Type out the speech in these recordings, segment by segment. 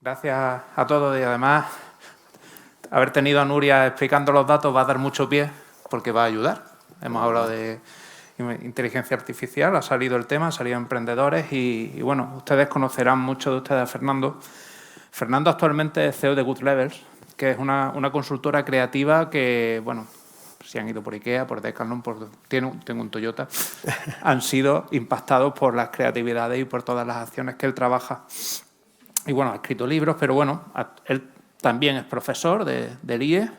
Gracias a todos y además haber tenido a Nuria explicando los datos va a dar mucho pie porque va a ayudar. Hemos hablado de inteligencia artificial, ha salido el tema, han salido emprendedores y bueno, ustedes conocerán mucho de ustedes a Fernando. Fernando actualmente es CEO de Good Levels, que es una consultora creativa que, bueno, si han ido por IKEA, por Decathlon, tengo un Toyota, han sido impactados por las creatividades y por todas las acciones que él trabaja. Y bueno, ha escrito libros, pero bueno, él también es profesor del IE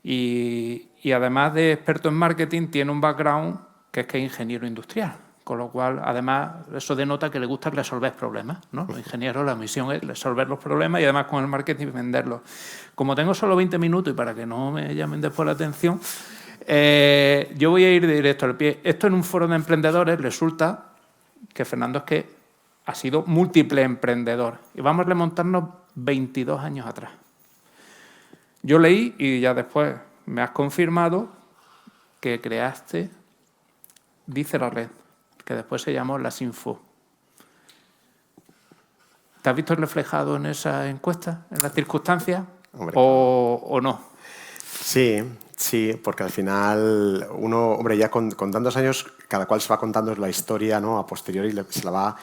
y además de experto en marketing tiene un background que es ingeniero industrial. Con lo cual, además, eso denota que le gusta resolver problemas, ¿no? Los ingenieros, la misión es resolver los problemas y además con el marketing venderlos. Como tengo solo 20 minutos y para que no me llamen después la atención, yo voy a ir directo al pie. Esto en un foro de emprendedores resulta que Fernando es que ha sido múltiple emprendedor. Y vamos a remontarnos 22 años atrás. Yo leí y ya después me has confirmado que creaste Dice la Red, que después se llamó La Sinfo. ¿Te has visto reflejado en esa encuesta, en las circunstancias? Hombre, ¿O no? Sí, porque al final uno, hombre, ya con tantos años, cada cual se va contando la historia, ¿no? A posteriori se va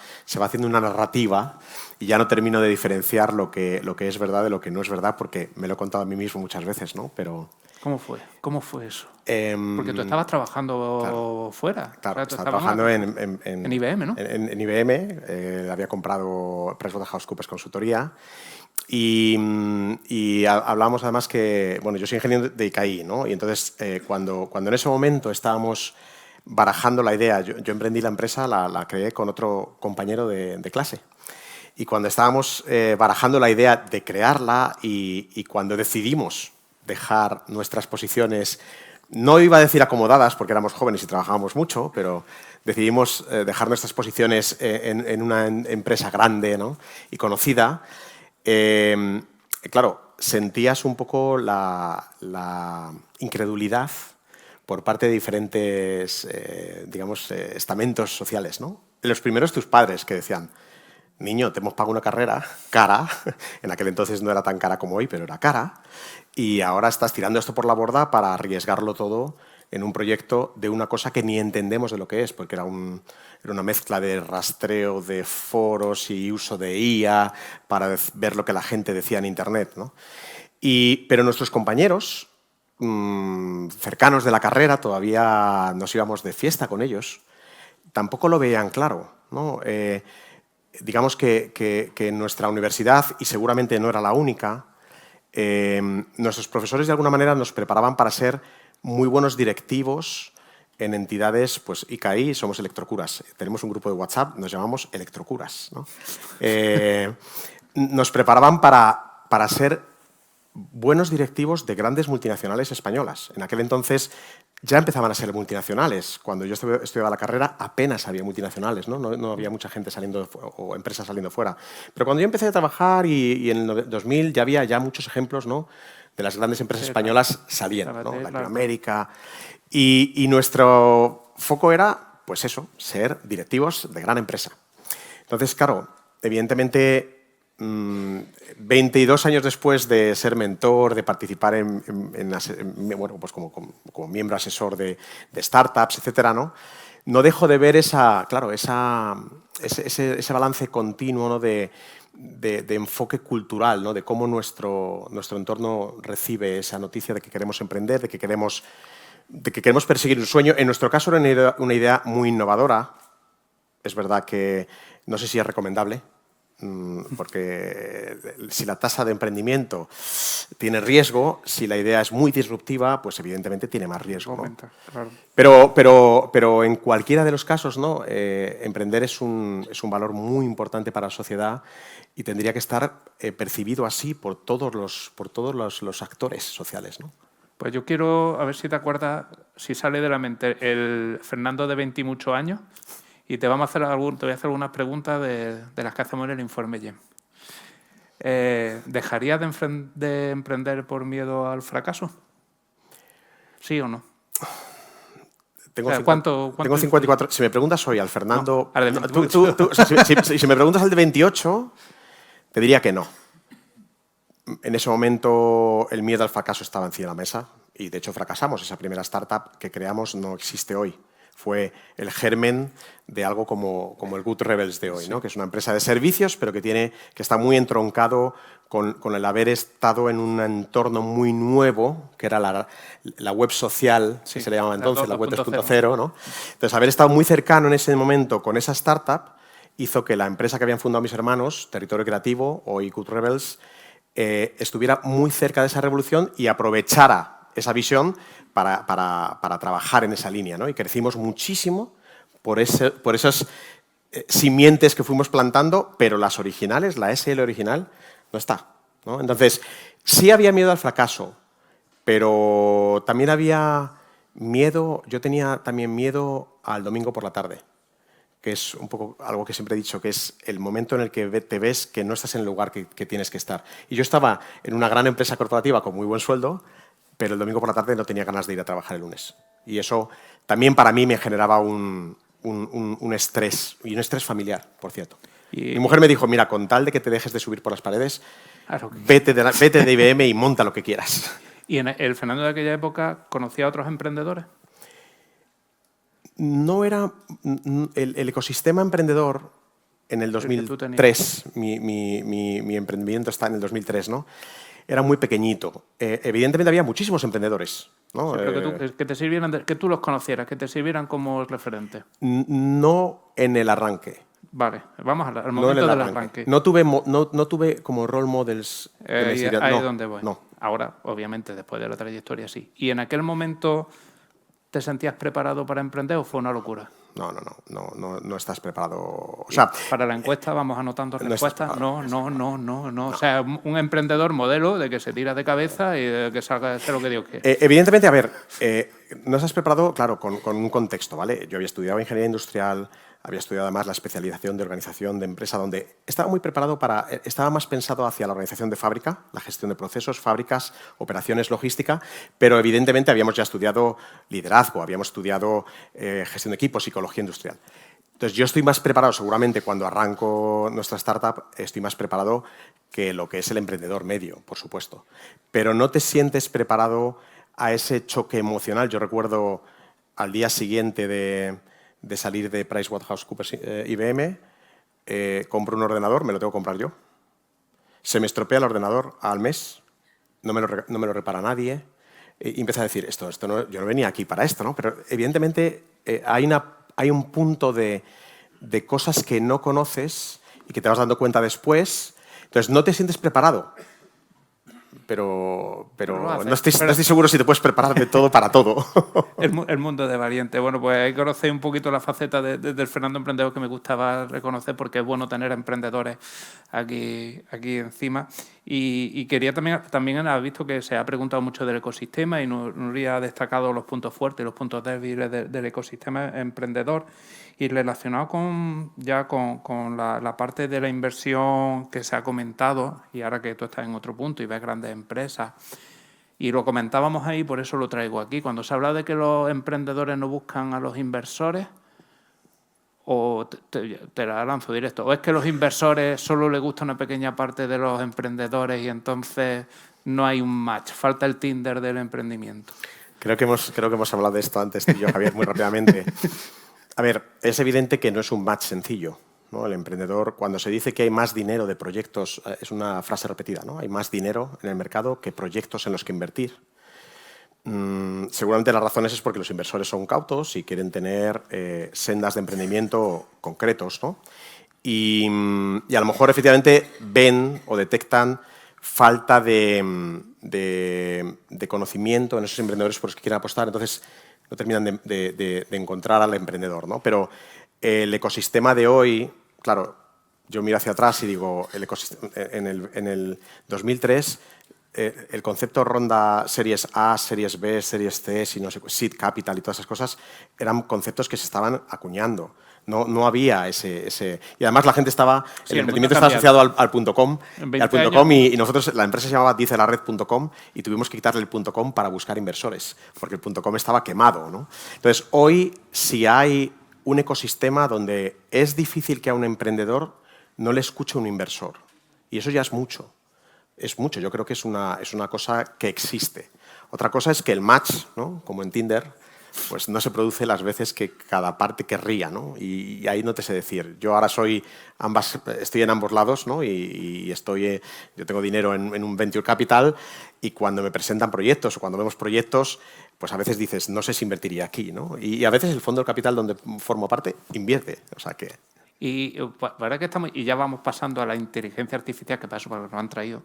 haciendo una narrativa y ya no termino de diferenciar lo que es verdad de lo que no es verdad, porque me lo he contado a mí mismo muchas veces, ¿no? Pero ¿Cómo fue eso? Porque tú estabas trabajando fuera. Claro, o sea, estaba trabajando en IBM, ¿no? En IBM, había comprado PricewaterhouseCoopers Consultoría y hablábamos además que, bueno, yo soy ingeniero de ICAI, ¿no? Y entonces cuando en ese momento estábamos barajando la idea, yo emprendí la empresa, la creé con otro compañero de clase. Y cuando estábamos barajando la idea de crearla y cuando decidimos dejar nuestras posiciones, no iba a decir acomodadas porque éramos jóvenes y trabajábamos mucho, pero decidimos dejar nuestras posiciones en una empresa grande, ¿no? Y conocida. Claro, sentías un poco la incredulidad por parte de diferentes, digamos, estamentos sociales, ¿no? Los primeros tus padres que decían: niño, te hemos pagado una carrera cara, en aquel entonces no era tan cara como hoy, pero era cara, y ahora estás tirando esto por la borda para arriesgarlo todo en un proyecto de una cosa que ni entendemos de lo que es, porque era una mezcla de rastreo de foros y uso de IA para ver lo que la gente decía en Internet, ¿no? Pero nuestros compañeros cercanos de la carrera, todavía nos íbamos de fiesta con ellos, tampoco lo veían claro, ¿no? Digamos que en nuestra universidad, y seguramente no era la única, nuestros profesores de alguna manera nos preparaban para ser muy buenos directivos en entidades, pues ICAI, somos electrocuras. Tenemos un grupo de WhatsApp, nos llamamos electrocuras, ¿no? Nos preparaban para ser buenos directivos de grandes multinacionales españolas. En aquel entonces ya empezaban a ser multinacionales. Cuando yo estudiaba la carrera apenas había multinacionales, ¿no? No había mucha gente saliendo o empresas saliendo fuera. Pero cuando yo empecé a trabajar y en el 2000 ya había muchos ejemplos, ¿no? De las grandes empresas españolas saliendo, ¿no? Latinoamérica. Y nuestro foco era, pues eso, ser directivos de gran empresa. Entonces, claro, evidentemente 22 años después de ser mentor, de participar bueno, pues como miembro asesor de startups, etcétera, no dejo de ver ese balance continuo, ¿no? de enfoque cultural, ¿no? De cómo nuestro entorno recibe esa noticia de que queremos emprender, de que queremos perseguir un sueño. En nuestro caso era una idea muy innovadora. Es verdad que no sé si es recomendable, porque si la tasa de emprendimiento tiene riesgo, si la idea es muy disruptiva, pues evidentemente tiene más riesgo, ¿no? Claro. Pero en cualquiera de los casos, ¿no? Emprender es un valor muy importante para la sociedad y tendría que estar percibido así por todos los actores sociales, ¿no? Pues yo quiero, a ver si te acuerdas, si sale de la mente el Fernando de 20 y muchos años, y te voy a hacer algunas preguntas de las que hacemos en el informe GEM. ¿dejarías de emprender por miedo al fracaso? ¿Sí o no? Tengo, O sea, 50, ¿cuánto tengo 54. Si me preguntas hoy al Fernando... No, al de No, 28. o sea, si me preguntas al de 28, te diría que no. En ese momento el miedo al fracaso estaba encima de la mesa y de hecho fracasamos. Esa primera startup que creamos no existe hoy. Fue el germen de algo como el Good Rebels de hoy, ¿no? Que es una empresa de servicios, pero que está muy entroncado con el haber estado en un entorno muy nuevo, que era la web social, que se le llamaba entonces, la web 3.0, ¿no? Entonces, haber estado muy cercano en ese momento con esa startup hizo que la empresa que habían fundado mis hermanos, Territorio Creativo, hoy Good Rebels, estuviera muy cerca de esa revolución y aprovechara esa visión para trabajar en esa línea, ¿no? Y crecimos muchísimo por esas simientes que fuimos plantando, pero las originales, la SL original, no está, ¿no? Entonces, sí había miedo al fracaso, pero también había miedo, yo tenía también miedo al domingo por la tarde, que es un poco algo que siempre he dicho, que es el momento en el que te ves que no estás en el lugar que tienes que estar. Y yo estaba en una gran empresa corporativa con muy buen sueldo, pero el domingo por la tarde no tenía ganas de ir a trabajar el lunes. Y eso también para mí me generaba un estrés, y un estrés familiar, por cierto. Mi mujer me dijo, mira, con tal de que te dejes de subir por las paredes, vete de IBM y monta lo que quieras. ¿Y en el Fernando de aquella época conocía a otros emprendedores? No era el ecosistema emprendedor en el 2003, mi emprendimiento está en el 2003, ¿no? Era muy pequeñito. Evidentemente había muchísimos emprendedores, ¿no? Sí, pero que te sirvieran, que tú los conocieras, que te sirvieran como referente. No en el arranque. Vale, vamos al momento del arranque. No tuve como role models. Ahí es donde voy. No. Ahora, obviamente, después de la trayectoria, sí. ¿Y en aquel momento te sentías preparado para emprender o fue una locura? No estás preparado. O sea, para la encuesta vamos anotando respuestas. No. No. O sea, un emprendedor modelo de que se tira de cabeza y de que salga de lo que Dios quiere. Evidentemente, a ver, no estás preparado, claro, con un contexto, ¿vale? Yo había estudiado ingeniería industrial, había estudiado además la especialización de organización de empresa, donde estaba muy preparado estaba más pensado hacia la organización de fábrica, la gestión de procesos, fábricas, operaciones, logística, pero evidentemente habíamos ya estudiado liderazgo, habíamos estudiado gestión de equipos, psicología industrial. Entonces, yo estoy más preparado, seguramente, cuando arranco nuestra startup, estoy más preparado que lo que es el emprendedor medio, por supuesto. Pero no te sientes preparado a ese choque emocional. Yo recuerdo al día siguiente de salir de PricewaterhouseCoopers IBM, compro un ordenador, me lo tengo que comprar yo. Se me estropea el ordenador al mes, no me lo repara nadie. Y empecé a decir, yo no venía aquí para esto, ¿no? Pero evidentemente hay un punto de cosas que no conoces y que te vas dando cuenta después. Entonces, no te sientes preparado. Pero no estoy seguro si te puedes preparar de todo para todo. El mundo de valiente. Bueno, pues ahí conocéis un poquito la faceta del Fernando Emprendedor que me gustaba reconocer porque es bueno tener emprendedores aquí encima. Y quería también has visto que se ha preguntado mucho del ecosistema y Nuria ha destacado los puntos fuertes y los puntos débiles del ecosistema emprendedor. Y relacionado con la parte de la inversión que se ha comentado, y ahora que tú estás en otro punto y ves grandes empresas, y lo comentábamos ahí, por eso lo traigo aquí, cuando se habla de que los emprendedores no buscan a los inversores, o te la lanzo directo, o es que los inversores solo les gusta una pequeña parte de los emprendedores y entonces no hay un match, falta el Tinder del emprendimiento. Creo que hemos hablado de esto antes tú y yo, Javier, muy rápidamente. A ver, es evidente que no es un match sencillo, ¿no? El emprendedor, cuando se dice que hay más dinero de proyectos, es una frase repetida, ¿no? Hay más dinero en el mercado que proyectos en los que invertir. Seguramente las razones es porque los inversores son cautos y quieren tener sendas de emprendimiento concretos, ¿no? Y a lo mejor efectivamente ven o detectan falta de conocimiento en esos emprendedores por los que quieren apostar, entonces no terminan de encontrar al emprendedor, ¿no? Pero el ecosistema de hoy, claro, yo miro hacia atrás y digo, en el 2003 el concepto ronda Series A, Series B, Series C, si no sé, Seed Capital y todas esas cosas, eran conceptos que se estaban acuñando. No había ese... Y además la gente estaba... Sí, el el mundo emprendimiento ha estaba cambiado. asociado al .com, En 20 años. y nosotros, la empresa se llamaba dicelared.com y tuvimos que quitarle el .com para buscar inversores, porque el .com estaba quemado, ¿no? Entonces, hoy, si hay un ecosistema donde es difícil que a un emprendedor no le escuche un inversor, y eso ya es mucho. Es mucho, yo creo que es una cosa que existe. Otra cosa es que el match, ¿no? Como en Tinder, pues no se produce las veces que cada parte querría, ¿no? Y ahí no te sé decir. Yo ahora estoy en ambos lados, ¿no? Y yo tengo dinero en un venture capital y cuando me presentan proyectos o cuando vemos proyectos, pues a veces dices, no sé si invertiría aquí, ¿no? Y a veces el fondo del capital donde formo parte invierte, o sea que... Y para que estamos, y ya vamos pasando a la inteligencia artificial, que para eso nos han traído.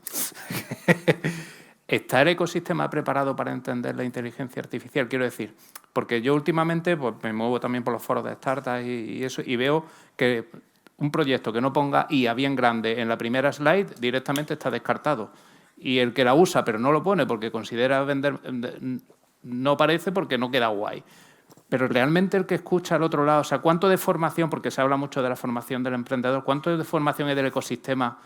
¿Está el ecosistema preparado para entender la inteligencia artificial? Quiero decir, porque yo últimamente pues, me muevo también por los foros de startups y eso, y veo que un proyecto que no ponga IA bien grande en la primera slide directamente está descartado. Y el que la usa pero no lo pone porque considera vender, no aparece porque no queda guay. Pero realmente el que escucha al otro lado, o sea, ¿cuánto de formación, porque se habla mucho de la formación del emprendedor, cuánto de formación hay del ecosistema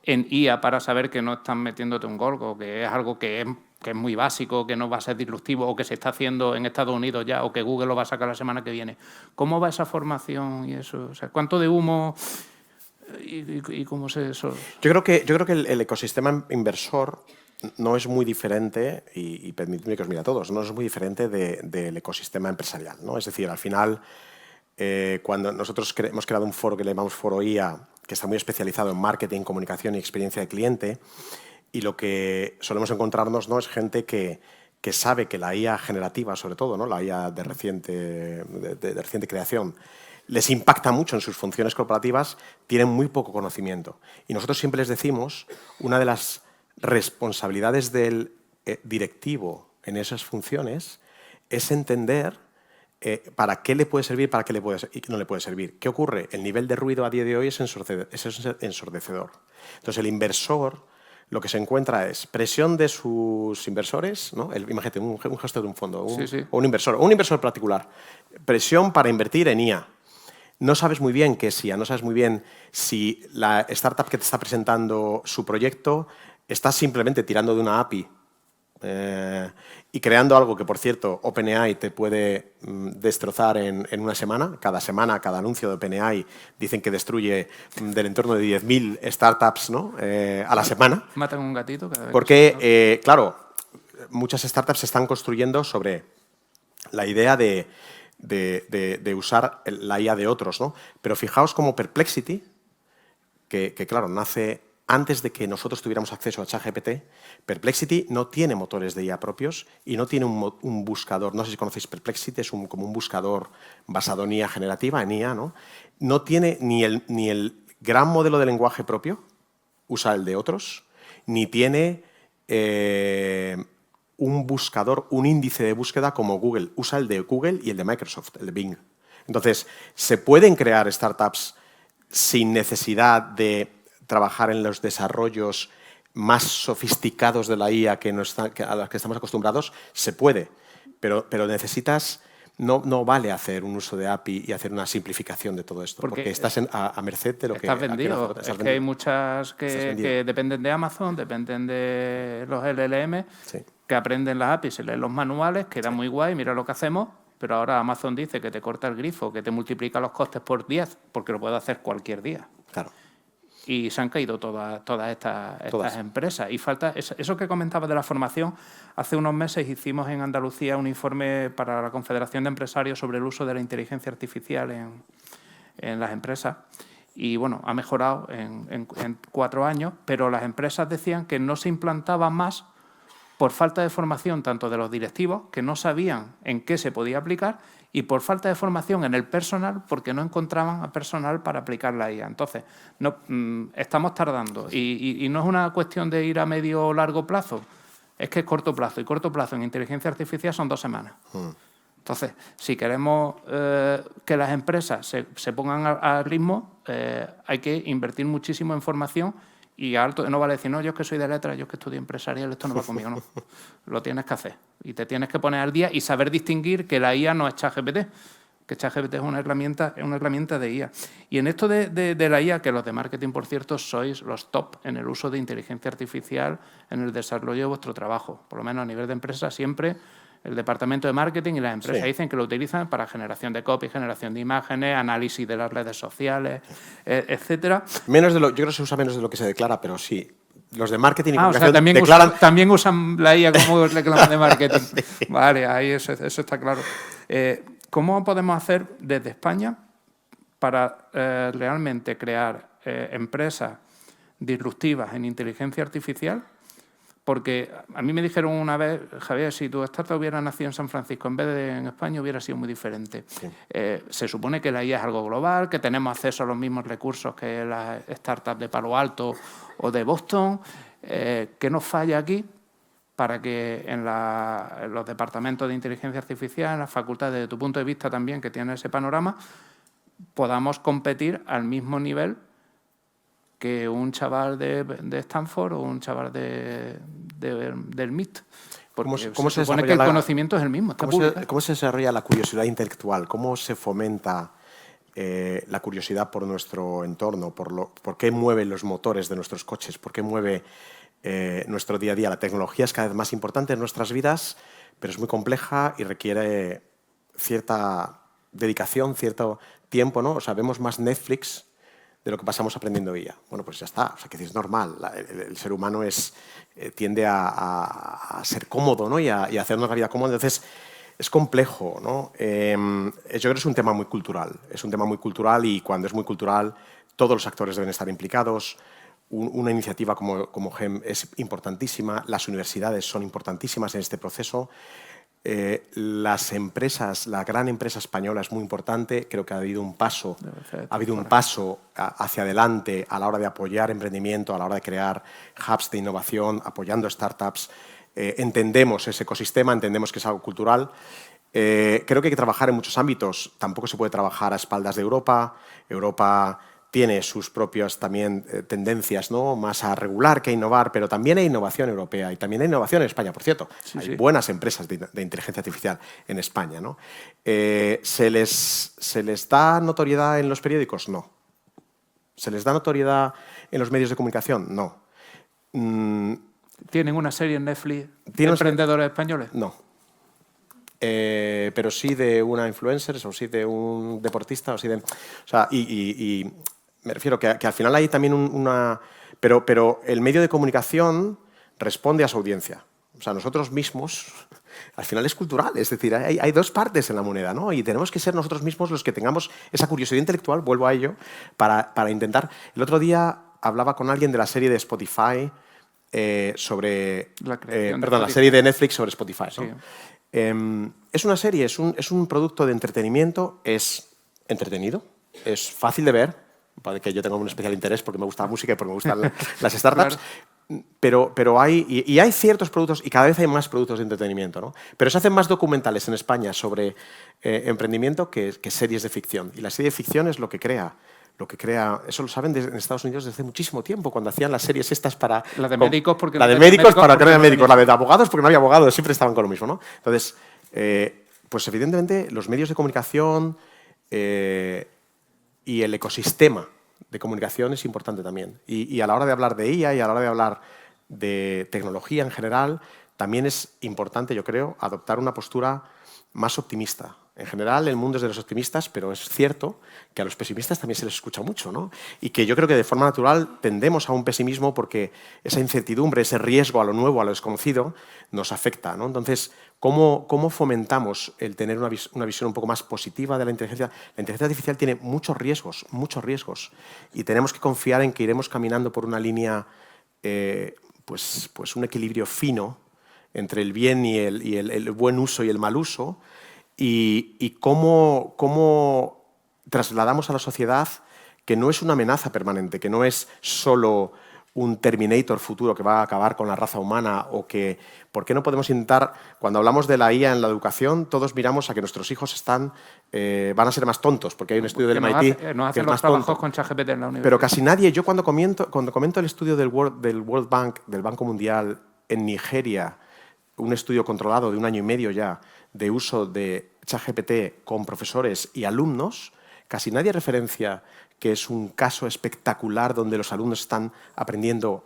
en IA para saber que no están metiéndote un gorgo, que es algo que es muy básico, que no va a ser disruptivo o que se está haciendo en Estados Unidos ya o que Google lo va a sacar la semana que viene? ¿Cómo va esa formación y eso? O sea, ¿cuánto de humo y cómo se eso? Yo creo que el ecosistema inversor no es muy diferente, y permíteme que os mire a todos, no es muy diferente del ecosistema empresarial, ¿no? Es decir, al final, cuando nosotros hemos creado un foro que le llamamos Foro IA, que está muy especializado en marketing, comunicación y experiencia de cliente, y lo que solemos encontrarnos, ¿no?, es gente que sabe que la IA generativa, sobre todo, ¿no?, la IA de reciente creación, les impacta mucho en sus funciones corporativas, tienen muy poco conocimiento. Y nosotros siempre les decimos, una de las responsabilidades del directivo en esas funciones es entender para qué le puede servir, para qué no le puede servir. ¿Qué ocurre? El nivel de ruido a día de hoy es ensordecedor. Entonces, el inversor lo que se encuentra es presión de sus inversores, ¿no? Imagínate, un gestor de un fondo Sí. o un inversor particular. Presión para invertir en IA. No sabes muy bien qué es IA, no sabes muy bien si la startup que te está presentando su proyecto está simplemente tirando de una API y creando algo que, por cierto, OpenAI te puede destrozar en una semana. Cada semana, cada anuncio de OpenAI dicen que destruye del entorno de 10.000 startups, ¿no?, a la semana. Matan un gatito cada vez. Porque, claro, muchas startups se están construyendo sobre la idea de usar la IA de otros, ¿no? Pero fijaos como Perplexity, que claro, nace antes de que nosotros tuviéramos acceso a ChatGPT. Perplexity no tiene motores de IA propios y no tiene un buscador. No sé si conocéis Perplexity, es como un buscador basado en IA generativa, en IA, ¿no? No tiene ni el gran modelo de lenguaje propio, usa el de otros, ni tiene un buscador, un índice de búsqueda como Google. Usa el de Google y el de Microsoft, el de Bing. Entonces, se pueden crear startups sin necesidad de trabajar en los desarrollos más sofisticados de la IA a los que estamos acostumbrados. Se puede, pero necesitas... No vale hacer un uso de API y hacer una simplificación de todo esto, porque estás a merced de lo que... Estás vendido. Es que hay muchas que dependen de Amazon, dependen de los LLM, sí, que aprenden las APIs, se leen los manuales, queda muy guay, mira lo que hacemos, pero ahora Amazon dice que te corta el grifo, que te multiplica los costes por 10, porque lo puede hacer cualquier día. Claro. Y se han caído todas estas empresas. Y falta eso que comentabas de la formación. Hace unos meses hicimos en Andalucía un informe para la Confederación de Empresarios sobre el uso de la inteligencia artificial en las empresas. Y bueno, ha mejorado en 4 años, pero las empresas decían que no se implantaba más por falta de formación tanto de los directivos, que no sabían en qué se podía aplicar, y por falta de formación en el personal, porque no encontraban a personal para aplicar la IA. Entonces, estamos tardando. Y no es una cuestión de ir a medio o largo plazo, es que es corto plazo. Y corto plazo en inteligencia artificial son 2 semanas. Entonces, si queremos que las empresas se pongan al ritmo, hay que invertir muchísimo en formación Y alto no vale decir, no, yo es que soy de letras, yo es que estudio empresarial, esto no va conmigo, no. Lo tienes que hacer. Y te tienes que poner al día y saber distinguir que la IA no es ChatGPT, que ChatGPT es una herramienta de IA. Y en esto de la IA, que los de marketing, por cierto, sois los top en el uso de inteligencia artificial en el desarrollo de vuestro trabajo. Por lo menos a nivel de empresa siempre el departamento de marketing y las empresas dicen que lo utilizan para generación de copy, generación de imágenes, análisis de las redes sociales, etcétera. Yo creo que se usa menos de lo que se declara, pero sí. Los de marketing y comunicación o sea, declaran... también usan la IA como reclamo de marketing. Vale, ahí eso está claro. ¿Cómo podemos hacer desde España para realmente crear empresas disruptivas en inteligencia artificial? Porque a mí me dijeron una vez, Javier, si tu startup hubiera nacido en San Francisco en vez de en España, hubiera sido muy diferente. Sí. Se supone que la IA es algo global, que tenemos acceso a los mismos recursos que las startups de Palo Alto o de Boston. ¿Qué nos falla aquí para que en los departamentos de inteligencia artificial, en las facultades, desde tu punto de vista también, que tiene ese panorama, podamos competir al mismo nivel que un chaval de Stanford o un chaval del MIT? Porque ¿Cómo se supone que el conocimiento es el mismo. ¿Cómo se desarrolla la curiosidad intelectual? ¿Cómo se fomenta la curiosidad por nuestro entorno? ¿Por qué mueven los motores de nuestros coches? ¿Por qué mueve nuestro día a día? La tecnología es cada vez más importante en nuestras vidas, pero es muy compleja y requiere cierta dedicación, cierto tiempo, ¿no? O sea, vemos más Netflix de lo que pasamos aprendiendo IA. Bueno, pues ya está, o sea, que es normal. El ser humano tiende a ser cómodo, ¿no? y a hacernos la vida cómoda. Entonces, es complejo, ¿no? Yo creo que es un tema muy cultural. Es un tema muy cultural y cuando es muy cultural, todos los actores deben estar implicados. Una iniciativa como GEM es importantísima. Las universidades son importantísimas en este proceso. Las empresas, la gran empresa española es muy importante. Creo que ha habido un paso hacia adelante a la hora de apoyar emprendimiento, a la hora de crear hubs de innovación, apoyando startups. Entendemos ese ecosistema, entendemos que es algo cultural. Creo que hay que trabajar en muchos ámbitos. Tampoco se puede trabajar a espaldas de Europa. Europa tiene sus propias también tendencias, ¿no? Más a regular que a innovar, pero también hay innovación europea y también hay innovación en España, por cierto. Hay buenas empresas de inteligencia artificial en España, ¿no? ¿Se les da notoriedad en los periódicos? No. ¿Se les da notoriedad en los medios de comunicación? No. ¿Tienen una serie en Netflix de emprendedores españoles? No. Pero sí de una influencer, o sí de un deportista, o sí de... O sea, y me refiero que al final hay también pero el medio de comunicación responde a su audiencia. O sea, nosotros mismos, al final es cultural. Es decir, hay dos partes en la moneda, ¿no? Y tenemos que ser nosotros mismos los que tengamos esa curiosidad intelectual, vuelvo a ello, para intentar... El otro día hablaba con alguien de la serie de Spotify sobre... la serie de Netflix sobre Spotify, ¿no? Sí. Es una serie, es un producto de entretenimiento, es entretenido, es fácil de ver. Puede que yo tenga un especial interés porque me gusta la música y porque me gustan las startups, claro. pero hay ciertos productos y cada vez hay más productos de entretenimiento, ¿no? Pero se hacen más documentales en España sobre emprendimiento que series de ficción. Y la serie de ficción es lo que crea, eso lo saben en Estados Unidos desde muchísimo tiempo, cuando hacían las series estas para... La de médicos porque la de médicos para que no había médicos, la de abogados porque no había abogados, siempre estaban con lo mismo, ¿no? Entonces, pues evidentemente los medios de comunicación... y el ecosistema de comunicación es importante también. Y a la hora de hablar de IA y a la hora de hablar de tecnología en general, también es importante, yo creo, adoptar una postura más optimista. En general, el mundo es de los optimistas, pero es cierto que a los pesimistas también se les escucha mucho, ¿no? Y que yo creo que de forma natural tendemos a un pesimismo porque esa incertidumbre, ese riesgo a lo nuevo, a lo desconocido, nos afecta, ¿no? Entonces, ¿cómo fomentamos el tener una visión un poco más positiva de la inteligencia? La inteligencia artificial tiene muchos riesgos, y tenemos que confiar en que iremos caminando por una línea, pues un equilibrio fino entre el bien y el buen uso y el mal uso, y cómo trasladamos a la sociedad que no es una amenaza permanente, que no es solo un Terminator futuro que va a acabar con la raza humana, o que, ¿por qué no podemos intentar, cuando hablamos de la IA en la educación, todos miramos a que nuestros hijos van a ser más tontos, porque hay un estudio del MIT nos que hacen es los más trabajos tonto. con ChatGPT en la universidad. Pero casi nadie, yo cuando comento el estudio del World Bank, del Banco Mundial, en Nigeria, un estudio controlado de 1 año y medio ya, de uso de ChatGPT con profesores y alumnos, casi nadie referencia que es un caso espectacular donde los alumnos están aprendiendo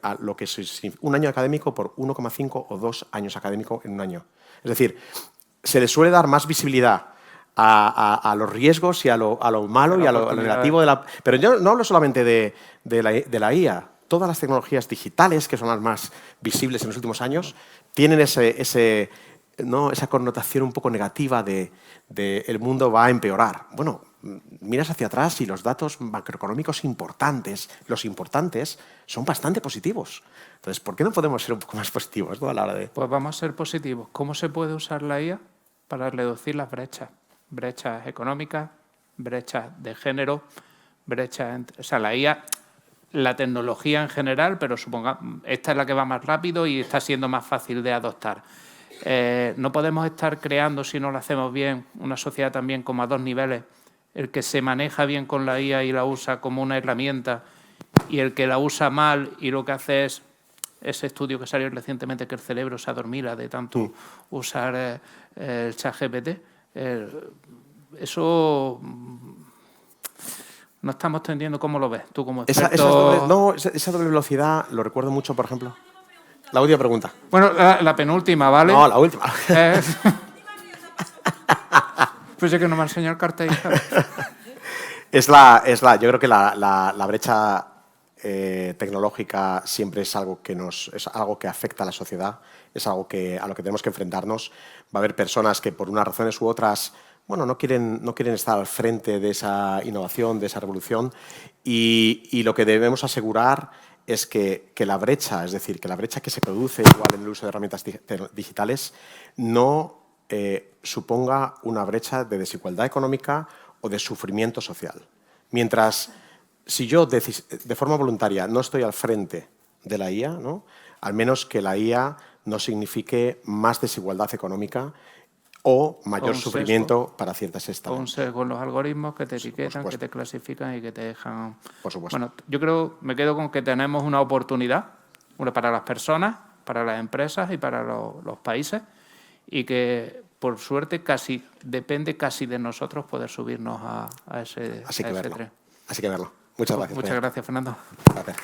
a lo que es un año académico por 1,5 o 2 años académicos en un año. Es decir, se le suele dar más visibilidad a los riesgos y a lo malo y a lo negativo de la... Pero yo no hablo solamente de la IA. Todas las tecnologías digitales, que son las más visibles en los últimos años, tienen esa connotación un poco negativa de el mundo va a empeorar. Bueno, miras hacia atrás y los datos macroeconómicos importantes, los importantes, son bastante positivos. Entonces, ¿por qué no podemos ser un poco más positivos, ¿no? A la hora de... Pues vamos a ser positivos. ¿Cómo se puede usar la IA para reducir las brechas? Brechas económicas, brechas de género, brechas... O sea, la IA, la tecnología en general, pero esta es la que va más rápido y está siendo más fácil de adoptar. No podemos estar creando, si no lo hacemos bien, una sociedad también como a 2 niveles. El que se maneja bien con la IA y la usa como una herramienta, y el que la usa mal y lo que hace es ese estudio que salió recientemente, que el cerebro se adormila de tanto usar el ChatGPT. Eso no estamos entendiendo. ¿Cómo lo ves tú como experto? Esa doble velocidad lo recuerdo mucho, por ejemplo. La última pregunta. Bueno, la penúltima, ¿vale? No, la última. Pues es que no me ha enseñado el cartel. Yo creo que la brecha tecnológica siempre es algo que afecta a la sociedad, es algo a lo que tenemos que enfrentarnos. Va a haber personas que por unas razones u otras, bueno, no quieren estar al frente de esa innovación, de esa revolución, y lo que debemos asegurar es que la brecha, es decir, que la brecha que se produce igual en el uso de herramientas digitales no suponga una brecha de desigualdad económica o de sufrimiento social. Mientras, si yo de forma voluntaria no estoy al frente de la IA, ¿no?, al menos que la IA no signifique más desigualdad económica o mayor sufrimiento para ciertas estamentos. O un sesgo en los algoritmos que te etiquetan, que te clasifican y que te dejan... Por supuesto. Bueno, yo me quedo con que tenemos una oportunidad, para las personas, para las empresas y para los países, y que, por suerte, depende casi de nosotros poder subirnos a ese tren. Así que verlo. Muchas gracias. Muchas gracias, Fernando. Gracias.